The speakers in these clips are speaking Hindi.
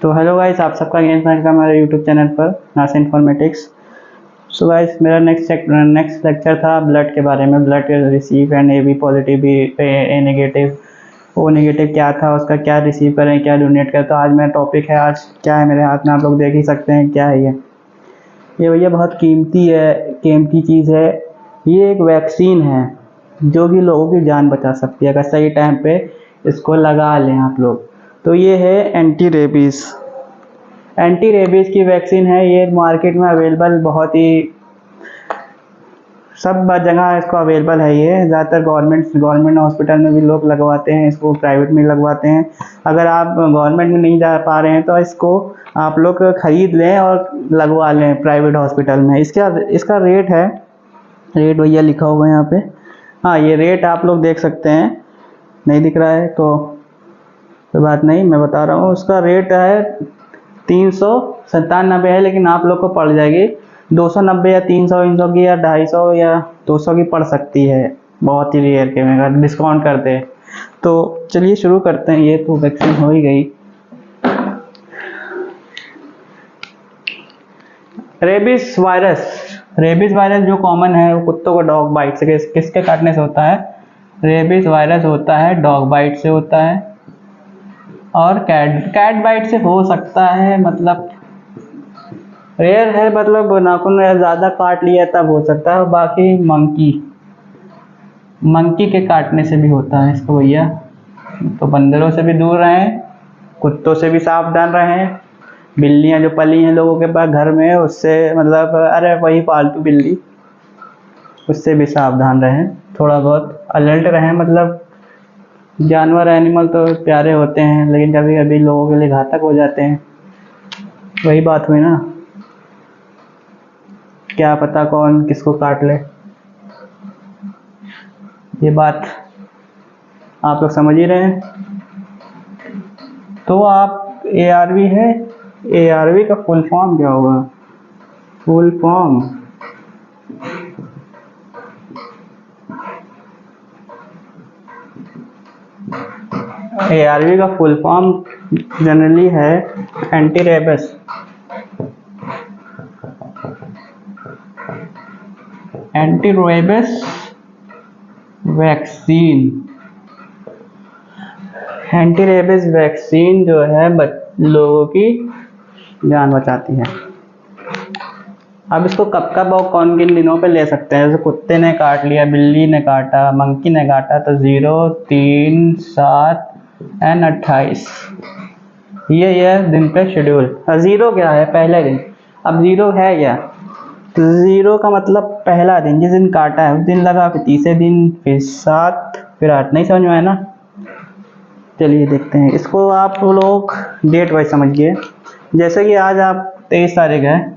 तो हेलो गाइस, आप सबका गेम फ्रेंड का हमारे यूट्यूब चैनल पर नासा इन्फॉर्मेटिक्स। सो गाइस, मेरा नेक्स्ट लेक्चर था ब्लड के बारे में। Blood receive and A B positive, B A negative, O negative क्या था, उसका क्या रिसीव करें, क्या डोनेट करें। तो आज मेरा टॉपिक है, आज क्या है मेरे हाथ में, आप लोग देख ही सकते हैं क्या है ये भैया बहुत कीमती चीज़ है। ये एक वैक्सीन है जो कि लोगों की जान बचा सकती है अगर सही टाइम पे इसको लगा लें आप लोग। तो ये है एंटी रेबीज़ की वैक्सीन है। ये मार्केट में अवेलेबल, बहुत ही सब जगह इसको अवेलेबल है। ये ज़्यादातर गवर्नमेंट हॉस्पिटल में भी लोग लगवाते हैं इसको, प्राइवेट में लगवाते हैं। अगर आप गवर्नमेंट में नहीं जा पा रहे हैं तो इसको आप लोग खरीद लें और लगवा लें प्राइवेट हॉस्पिटल में। इसका रेट है, रेट भैया लिखा हुआ है यहाँ पे। हाँ, ये रेट आप लोग देख सकते हैं। नहीं दिख रहा है तो कोई बात नहीं, मैं बता रहा हूँ। उसका रेट है 397 है, लेकिन आप लोग को पड़ जाएगी 290 या 300 की या 250 या 200 की पड़ सकती है, बहुत ही रेयर के में अगर डिस्काउंट करते हैं। तो चलिए शुरू करते हैं। ये तो वैक्सीन हो ही गई। रेबीज वायरस जो कॉमन है वो कुत्तों को डॉग बाइट से, किसके काटने से होता है? रेबीज वायरस होता है डॉग बाइट से होता है, और कैट बाइट से हो सकता है, मतलब रेयर है, मतलब नाखून ज़्यादा काट लिया तब हो सकता है। बाकी मंकी के काटने से भी होता है इसको भैया। तो बंदरों से भी दूर रहें, कुत्तों से भी सावधान रहें। बिल्लियाँ जो पली हैं लोगों के पास घर में, उससे मतलब अरे वही पालतू बिल्ली, उससे भी सावधान रहें। थोड़ा बहुत अलर्ट रहें। मतलब जानवर एनिमल तो प्यारे होते हैं, लेकिन कभी कभी लोगों के लिए घातक हो जाते हैं। वही बात हुई ना, क्या पता कौन किसको काट ले। ये बात आप लोग समझ ही रहे हैं। तो आप ARV है, ARV का फुल फॉर्म क्या होगा? फुल फॉर्म ARV का फुल फॉर्म जनरली है anti rabies vaccine. Anti rabies vaccine जो है लोगों की जान बचाती है। अब इसको कब और कौन किन दिनों पे ले सकते हैं? जैसे कुत्ते ने काट लिया, बिल्ली ने काटा, मंकी ने काटा, तो 0, 3, 7 एंड 28 ये दिन पे शेड्यूल। 0 क्या है? पहले दिन। अब 0 है क्या? तो 0 का मतलब पहला दिन, जिस दिन काटा है उस दिन लगा, फिर तीसरे दिन, फिर 7, फिर 8। नहीं समझ में आया ना? चलिए देखते हैं इसको। आप लोग डेट वाइज समझिए। जैसे कि आज आप 23 तारीख है,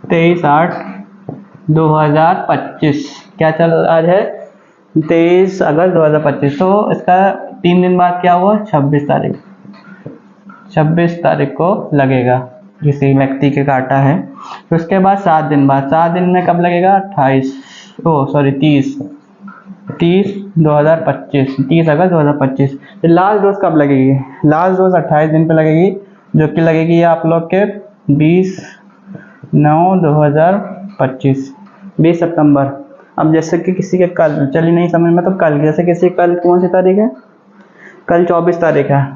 23/8/2025। क्या चल आज है? 23 अगस्त 2025। तो इसका 3 दिन बाद क्या हुआ? 26 तारीख को लगेगा, किसी व्यक्ति के काटा है। तो उसके बाद 7 दिन बाद, 7 दिन में कब लगेगा? 30 अगस्त 2025। फिर लास्ट डोज कब लगेगी? लास्ट डोज 28 दिन पे लगेगी, जो कि लगेगी आप लोग के 20/9/2025, 20 सितंबर। अब जैसे कि किसी के कल, चलिए नहीं समझ में तो कल, जैसे किसी कल कौन सी तारीख है? कल 24 तारीख है,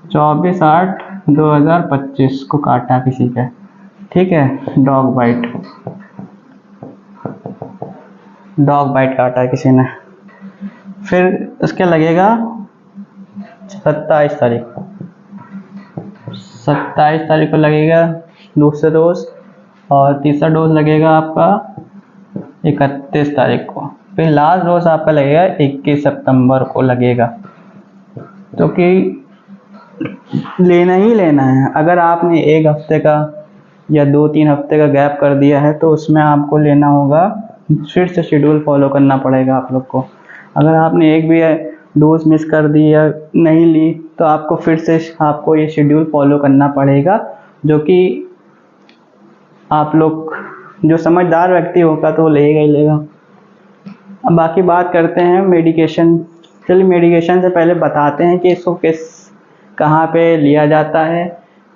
24/8/2025 को काटा किसी का, ठीक है। डॉग बाइट काटा है किसी ने। फिर उसके लगेगा 27 तारीख को लगेगा दूसरा डोज, और तीसरा डोज लगेगा आपका 31 तारीख को। फिर लास्ट डोज आपका लगेगा 21 सितंबर को लगेगा। तो कि लेना ही लेना है। अगर आपने 1 हफ्ते का या 2-3 हफ्ते का गैप कर दिया है तो उसमें आपको लेना होगा, फिर से शेड्यूल फॉलो करना पड़ेगा आप लोग को। अगर आपने एक भी डोज मिस कर दी या नहीं ली तो आपको फिर से आपको ये शेड्यूल फॉलो करना पड़ेगा, जो कि आप लोग, जो समझदार व्यक्ति होगा तो वो लेगा ही लेगा। अब बाकी बात करते हैं मेडिकेशन। चलिए मेडिकेशन से पहले बताते हैं कि इसको कहाँ पे लिया जाता है,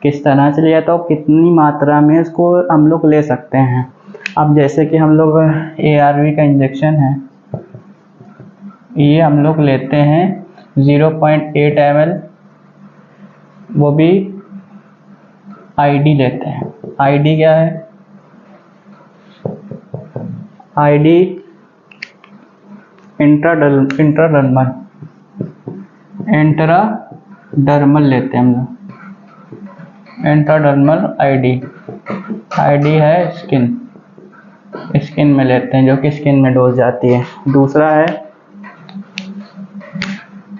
किस तरह से लिया, तो कितनी मात्रा में इसको हम लोग ले सकते हैं। अब जैसे कि हम लोग ARV का इंजेक्शन है, ये हम लोग लेते हैं 0.8 ml, वो भी ID लेते हैं। ID क्या है? ID इंट्राडर्मल लेते हैं हम लोग, इंट्राडर्मल ID है स्किन में लेते हैं, जो कि स्किन में डोज जाती है।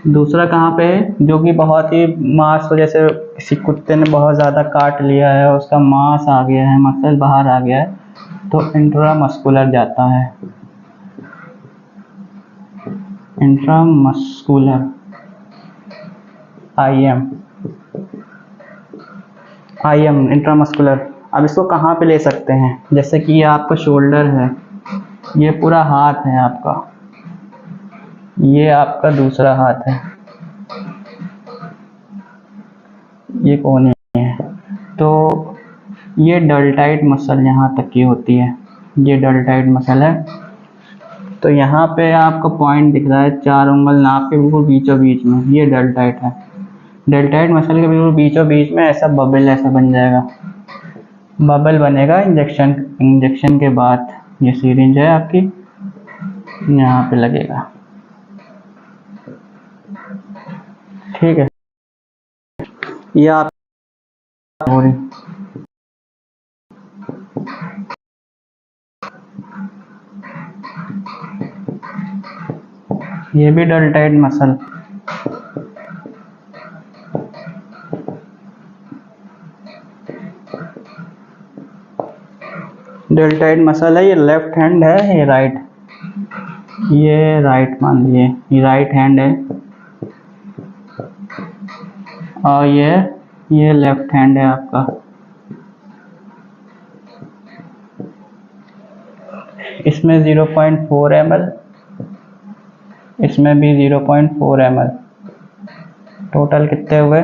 दूसरा कहाँ पे है, जो कि बहुत ही मांस, जैसे किसी कुत्ते ने बहुत ज़्यादा काट लिया है, उसका मांस आ गया है, मसल बाहर आ गया है, तो इंट्रामस्कुलर जाता है। Intramuscular IM intramuscular. अब इसको कहाँ पे ले सकते हैं, जैसे कि ये आपका शोल्डर है, ये पूरा हाथ है आपका, ये आपका दूसरा हाथ है, ये कोहनी है, तो ये डेल्टॉइड मसल यहाँ तक की होती है, ये डेल्टॉइड मसल है। तो यहाँ पे आपको पॉइंट दिख रहा है 4 उंगल नाक के बिल्कुल बीचों बीच में, ये डेल्टॉइड है। डेल्टॉइड मसल के बिल्कुल बीचों बीच में ऐसा बबल ऐसा बन जाएगा, बबल बनेगा इंजेक्शन के बाद। ये सिरिंज है आपकी, यहाँ पे लगेगा, ठीक है। ये आप हो रही, ये भी डेल्टॉइड मसल, डेल्टॉइड मसल है। ये लेफ्ट हैंड है, ये राइट मान लीजिए, ये राइट हैंड है, और ये लेफ्ट हैंड है आपका। इसमें 0.4 ml, इसमें भी 0.4 ml, टोटल कितने हुए?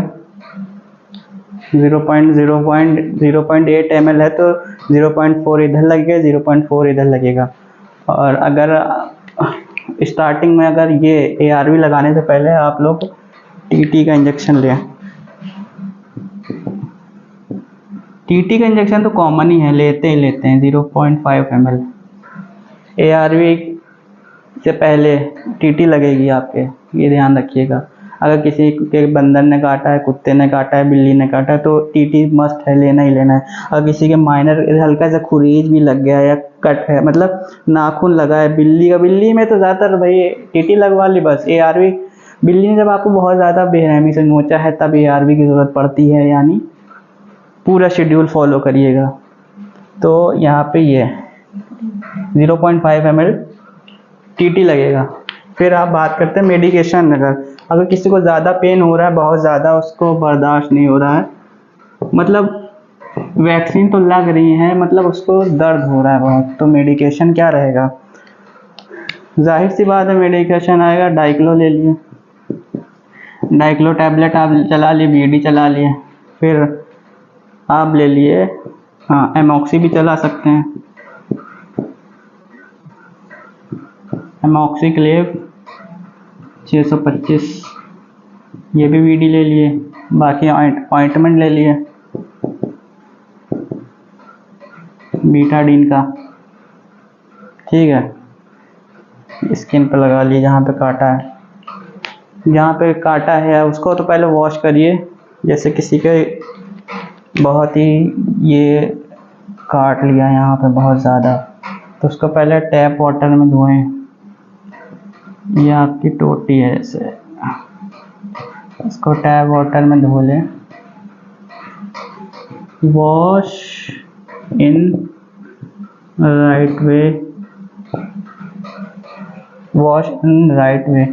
0.8 ml है, तो 0.4 इधर लगेगा, 0.4 इधर लगेगा। और अगर स्टार्टिंग में अगर ये ARV लगाने से पहले आप लोग TT का इंजेक्शन लें। TT का इंजेक्शन तो कॉमन ही है, लेते हैं 0.5 ml। ARV से पहले TT लगेगी आपके, ये ध्यान रखिएगा। अगर किसी के बंदर ने काटा है, कुत्ते ने काटा है, बिल्ली ने काटा है, तो TT मस्ट है, लेना ही लेना है। अगर किसी के माइनर हल्का सा खुरीज भी लग गया या कट है, मतलब नाखून लगा है, बिल्ली में तो ज़्यादातर भाई TT लगवा ली बस। ARV बिल्ली ने जब आपको बहुत ज़्यादा बेरहमी से नोचा है, तब ARV की ज़रूरत पड़ती है, यानी पूरा शेड्यूल फॉलो करिएगा। तो यहाँ पे ये 0.5 ml TT लगेगा। फिर आप बात करते हैं मेडिकेशन। अगर किसी को ज़्यादा पेन हो रहा है, बहुत ज़्यादा उसको बर्दाश्त नहीं हो रहा है, मतलब वैक्सीन तो लग रही है, मतलब उसको दर्द हो रहा है बहुत, तो मेडिकेशन क्या रहेगा? जाहिर सी बात है मेडिकेशन आएगा, डाइक्लो ले लिए, डाइक्लो टैबलेट आप चला लिए, BD चला लिए, फिर आप ले लिए, हाँ एमॉक्सी भी चला सकते हैं, एमॉक्सिक्लेव 625, ये भी BD ले लिए, बाकी ऑइंटमेंट ले लिए बीटाडीन का, ठीक है। स्किन पर लगा लिए जहाँ पे काटा है, जहाँ पे काटा है उसको तो पहले वॉश करिए। जैसे किसी के बहुत ही ये काट लिया यहाँ पे बहुत ज़्यादा, तो उसको पहले टैप वाटर में धोएं। ये आपकी टोटी है, जैसे इसको टैप वाटर में धो लें। Wash in right way, wash in right way,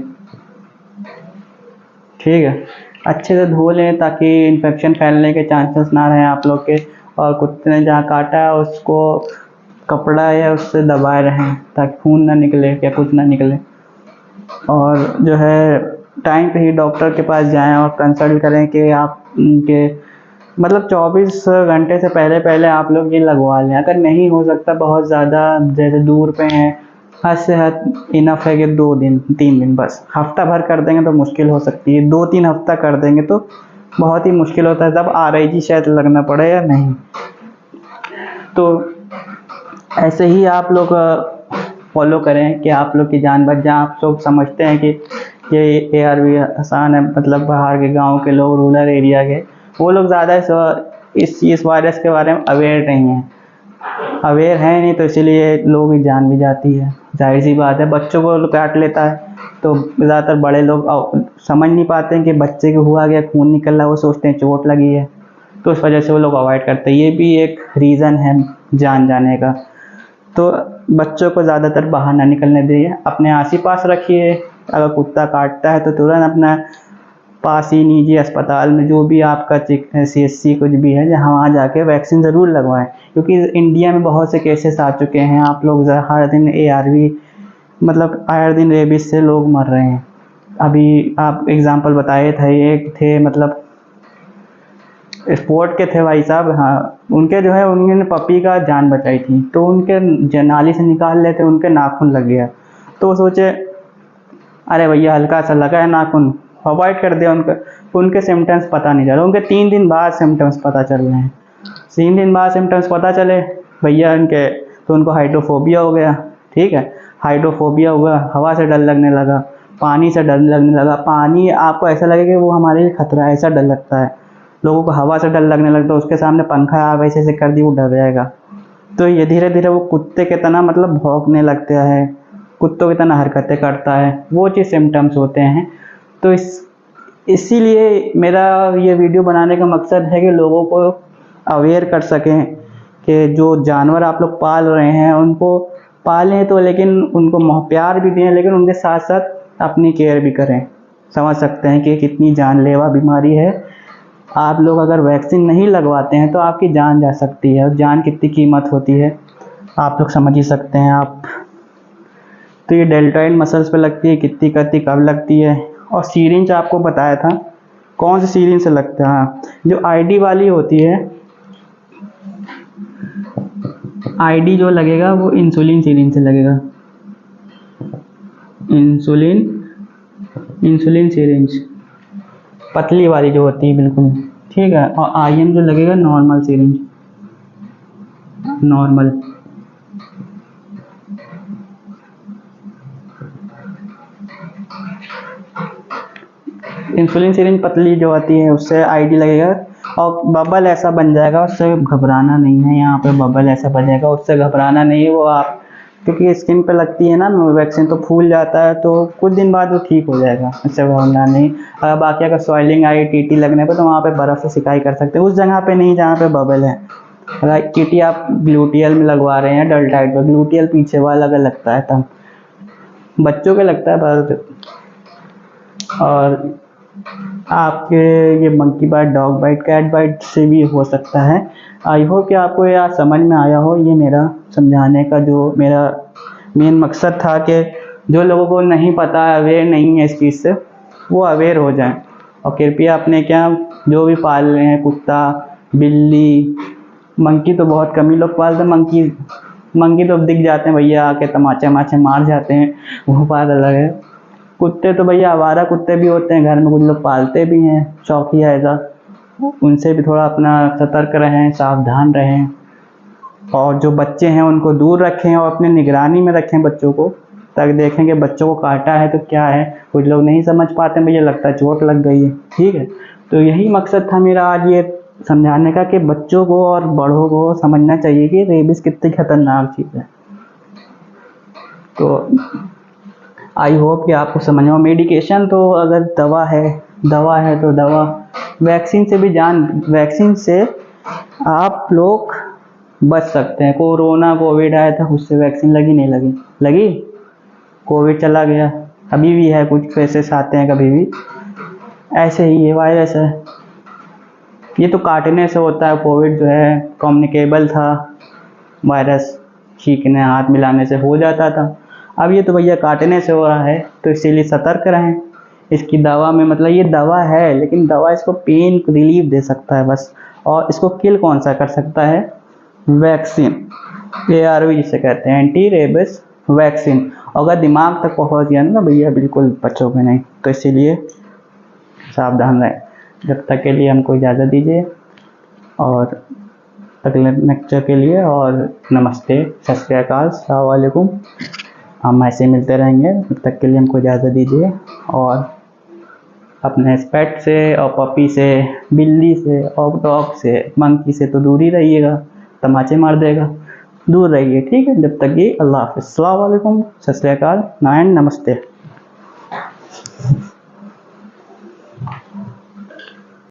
ठीक है। अच्छे से धो लें ताकि इन्फेक्शन फैलने के चांसेस ना रहें आप लोग के, और कुत्ते ने जहाँ काटा है उसको कपड़ा या उससे दबाए रहें ताकि खून ना निकले या कुछ ना निकले। और जो है टाइम पे ही डॉक्टर के पास जाएं और कंसल्ट करें कि आप उनके मतलब 24 घंटे से पहले पहले आप लोग ये लगवा लें। अगर नहीं हो सकता, बहुत ज़्यादा जैसे दूर पे हैं, हद से हद इनफ है कि 2 दिन 3 दिन, बस हफ्ता भर कर देंगे तो मुश्किल हो सकती है, 2-3 हफ्ता कर देंगे तो बहुत ही मुश्किल होता है, तब RIG शायद लगना पड़े या नहीं। तो ऐसे ही आप लोग फॉलो करें कि आप लोग की जान बच जाए। आप लोग समझते हैं कि ये ARV आसान है, मतलब बाहर के गांव के लोग, रूरल एरिया के, वो लोग ज़्यादा इस वायरस के बारे में अवेयर नहीं हैं, अवेयर है नहीं, तो इसीलिए लोगों की जान भी जाती है। जाहिर सी बात है, बच्चों को काट लेता है तो ज़्यादातर बड़े लोग समझ नहीं पाते हैं कि बच्चे को हुआ गया, खून निकल रहा है, वो सोचते हैं चोट लगी है, तो उस वजह से वो लोग अवॉइड करते हैं। ये भी एक रीज़न है जान जाने का। तो बच्चों को ज़्यादातर बाहर ना निकलने दीजिए, अपने आस ही पास रखिए। अगर कुत्ता काटता है तो तुरंत अपना पास ही निजी अस्पताल में जो भी आपका CHC कुछ भी है, जहाँ वहाँ जाके वैक्सीन ज़रूर लगवाएं, क्योंकि इंडिया में बहुत से केसेस आ चुके हैं। आप लोग हर दिन ARV मतलब हर दिन रेबीज से लोग मर रहे हैं। अभी आप एग्जांपल बताए थे, एक थे मतलब स्पोर्ट के थे भाई साहब, हाँ, उनके जो है उन्होंने पपी का जान बचाई थी, तो उनके नाली से निकाल लेते, उनके नाखून लग गया, तो वो सोचे अरे भैया हल्का सा लगा है नाखून, अवॉइड कर दिया। उनके सिम्टम्स पता नहीं चला, उनके 3 दिन बाद सिम्टम्स पता चल रहे हैं। 3 दिन बाद सिम्टम्स पता चले भैया उनके, तो उनको हाइड्रोफोबिया हो गया। ठीक है, हाइड्रोफोबिया हुआ, हवा से डर लगने लगा, पानी से डर लगने लगा। पानी आपको ऐसा लगे कि वो हमारे लिए खतरा है, ऐसा डर लगता है। लोगों को हवा से डर लगने लगता है, उसके सामने पंखा आप ऐसे ऐसे कर दी, वो डर जाएगा। तो ये धीरे धीरे वो कुत्ते के तना मतलब भौंकने लगता है, कुत्तों की तरह हरकतें करता है, वो चीज़ सिम्टम्स होते हैं। तो इसीलिए मेरा ये वीडियो बनाने का मकसद है कि लोगों को अवेयर कर सकें कि जो जानवर आप लोग पाल रहे हैं उनको पालें तो, लेकिन उनको प्यार भी दें, लेकिन उनके साथ साथ अपनी केयर भी करें। समझ सकते हैं कि कितनी जानलेवा बीमारी है। आप लोग अगर वैक्सीन नहीं लगवाते हैं तो आपकी जान जा सकती है, और जान कितनी कीमत होती है आप लोग समझ ही सकते हैं आप। तो ये डेल्टॉइड मसल्स पे लगती है, कितनी करती कब लगती है। और सीरिंज आपको बताया था, कौन सी सीरिंज से लगता है? हाँ, जो ID वाली होती है, ID जो लगेगा वो इंसुलिन सीरिंज से लगेगा, इंसुलिन सीरिंज पतली वाली जो होती है बिल्कुल। ठीक है, और IM जो लगेगा normal syringe, normal. Insulin syringe पतली जो आती है उससे ID लगेगा, और बबल ऐसा बन जाएगा, उससे घबराना नहीं है। यहाँ पे बबल ऐसा बनेगा, उससे घबराना नहीं है। वो आप क्योंकि स्किन पे लगती है ना वैक्सीन, तो फूल जाता है, तो कुछ दिन बाद वो ठीक हो जाएगा, इससे घबराना नहीं। बाकी अगर स्वेलिंग आई TT लगने पर तो वहाँ पे बर्फ़ से सिकाई कर सकते हैं, उस जगह पे नहीं जहाँ पे बबल है। अगर TT आप ग्लूटियल में लगवा रहे हैं डेल्टाइड पर, ग्लूटियल पीछे वाला अगर लगता है तब बच्चों के लगता है बस। और आपके ये monkey bite, dog bite, cat bite से भी हो सकता है। आई होप कि आपको ये आज समझ में आया हो। ये मेरा समझाने का जो मेरा मेन मकसद था कि जो लोगों को नहीं पता, अवेयर नहीं है इस चीज़ से, वो अवेयर हो जाएं। और कृपया अपने क्या जो भी पाल रहे हैं, कुत्ता, बिल्ली, मंकी तो बहुत कम ही लोग पालते हैं। मंकी तो दिख जाते हैं भैया, आके तमाचे माचे मार जाते हैं, वो बात अलग है। कुत्ते तो भैया आवारा कुत्ते भी होते हैं, घर में कुछ लोग पालते भी हैं शौकिया ऐसा, उनसे भी थोड़ा अपना सतर्क रहें, सावधान रहें। और जो बच्चे हैं उनको दूर रखें और अपने निगरानी में रखें बच्चों को, ताकि देखें कि बच्चों को काटा है तो क्या है। कुछ लोग नहीं समझ पाते, भैया लगता है चोट लग गई है। ठीक है, तो यही मकसद था मेरा आज ये समझाने का कि बच्चों को और बड़ों को समझना चाहिए कि रेबीज कितनी खतरनाक चीज़ है। तो आई होप कि आपको समझ में। मेडिकेशन तो अगर दवा है तो दवा, वैक्सीन से आप लोग बच सकते हैं। कोविड आया था, उससे वैक्सीन लगी नहीं लगी, कोविड चला गया, अभी भी है, कुछ केसेस आते हैं कभी भी। ऐसे ही ये वायरस है, ये तो काटने से होता है। कोविड जो है कम्युनिकेबल था वायरस, छींकने हाथ मिलाने से हो जाता था। अब ये तो भैया काटने से हो रहा है, तो इसीलिए सतर्क रहें। इसकी दवा में मतलब ये दवा है, लेकिन दवा इसको पेन रिलीफ दे सकता है बस। और इसको किल कौन सा कर सकता है? वैक्सीन, ARV जिसे कहते हैं, एंटी रेबिस वैक्सीन। अगर दिमाग तक पहुंच गया ना भैया, बिल्कुल बचोगे नहीं। तो इसीलिए सावधान रहें। जब तक के लिए हमको इजाज़त दीजिए, और अगले लेक्चर के लिए, और नमस्ते, सत श्री अकाल, अस्सलाम वालेकुम। हम ऐसे मिलते रहेंगे, तब तक के लिए हमको इजाज़त दीजिए। और अपने पेट से और पपी से, बिल्ली से और डॉग से, मंकी से तो दूर ही रहिएगा, तमाचे मार देगा, दूर रहिए, ठीक है। जब तक ये, अल्लाह हाफ़िज़, अस्सलाम वालेकुम, सत श्री अकाल, नाइन, नमस्ते।